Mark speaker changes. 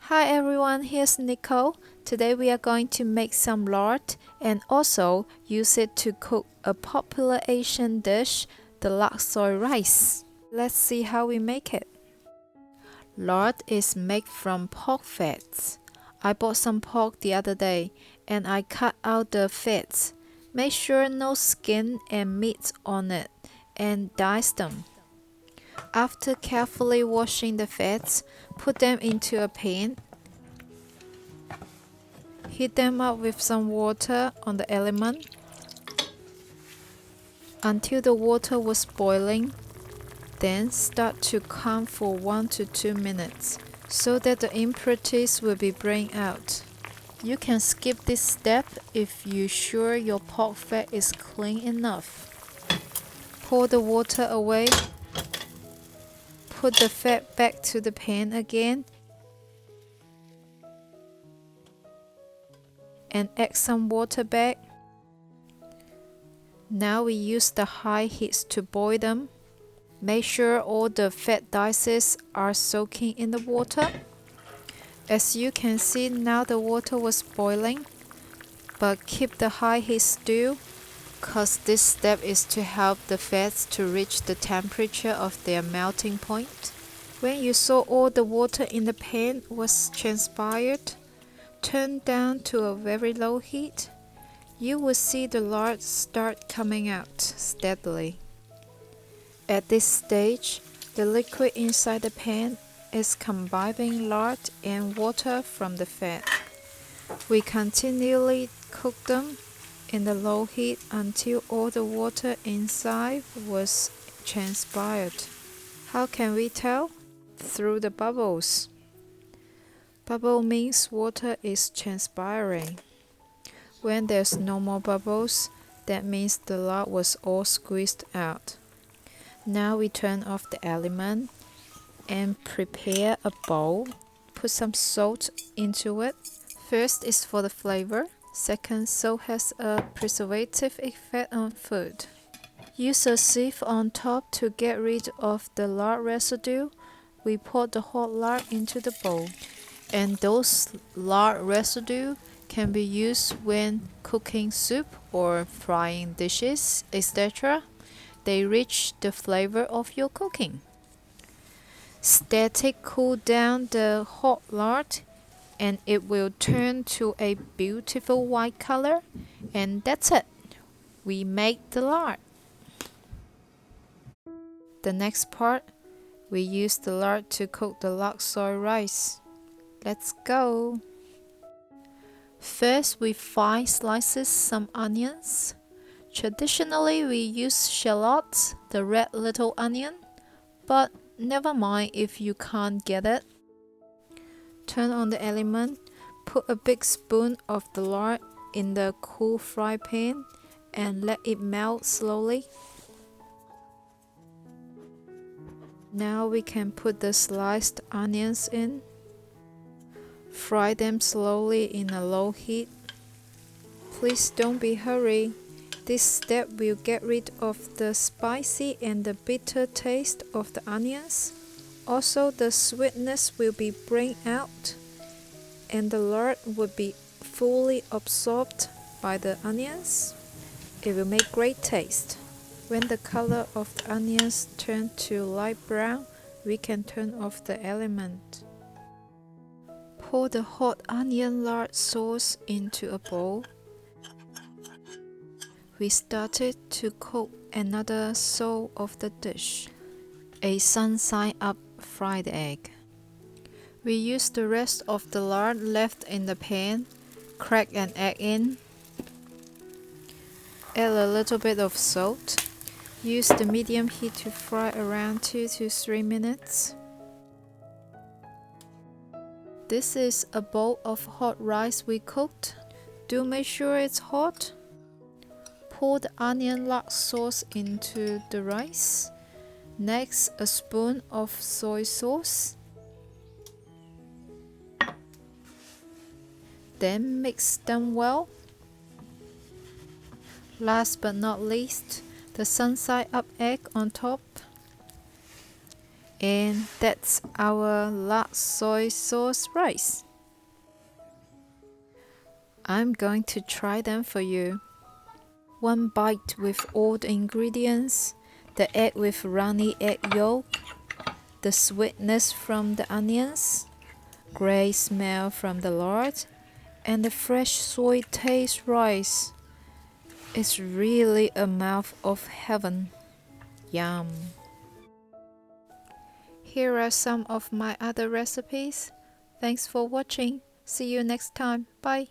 Speaker 1: Hi everyone, here's Nicole. Today we are going to make some lard and also use it to cook a popular Asian dish, the lard soy rice. Let's see how we make it. Lard is made from pork fats. I bought some pork the other day and I cut out the fats. Make sure no skin and meat on it and dice them. After carefully washing the fats, put them into a pan. Heat them up with some water on the element until the water was boiling. Then start to calm for 1 to 2 minutes so that the impurities will be burned out. You can skip this step if you're sure your pork fat is clean enough. Pour the water away. Put the fat back to the pan again and add some water back. Now we use the high heat to boil them. Make sure all the fat dices are soaking in the water. As you can see, now the water was boiling, but keep the high heat still, because this step is to help the fats to reach the temperature of their melting point. When you saw all the water in the pan was transpired, turn down to a very low heat. You will see the lard start coming out steadily. At this stage, the liquid inside the pan is combining lard and water from the fat. We continually cook them in the low heat until all the water inside was transpired. How can we tell? Through the bubbles. Bubble means water is transpiring. When there's no more bubbles, that means the lard was all squeezed out. Now we turn off the element and prepare a bowl. Put some salt into it. First is for the flavor. Second, salt has a preservative effect on food. Use a sieve on top to get rid of the lard residue. We pour the hot lard into the bowl. And those lard residue can be used when cooking soup or frying dishes, etc. They reach the flavor of your cooking. Static cool down the hot lard and it will turn to a beautiful white color, and that's it. We make the lard. The next part, we use the lard to cook the lard soy rice. Let's go. First, we fine slices some onions. Traditionally, we use shallots, the red little onion, but never mind if you can't get it. Turn on the element, put a big spoon of the lard in the cool fry pan and let it melt slowly. Now we can put the sliced onions in. Fry them slowly in a low heat. Please don't be hurried. This step will get rid of the spicy and the bitter taste of the onions. Also, the sweetness will be bring out and the lard will be fully absorbed by the onions. It will make great taste. When the color of the onions turn to light brown, we can turn off the element. Pour the hot onion lard sauce into a bowl. We started to cook another side of the dish, a sun-side up fried egg. We use the rest of the lard left in the pan, crack an egg in, add a little bit of salt. Use the medium heat to fry around 2 to 3 minutes. This is a bowl of hot rice we cooked. Do make sure it's hot. Pour the onion lard sauce into the rice. Next, a spoon of soy sauce. Then mix them well. Last but not least, the sun-side up egg on top. And that's our lard soy sauce rice. I'm going to try them for you. One bite with all the ingredients, the egg with runny egg yolk, the sweetness from the onions, great smell from the lard, and the fresh soy taste rice. It's really a mouth of heaven. Yum. Here are some of my other recipes. Thanks for watching. See you next time. Bye.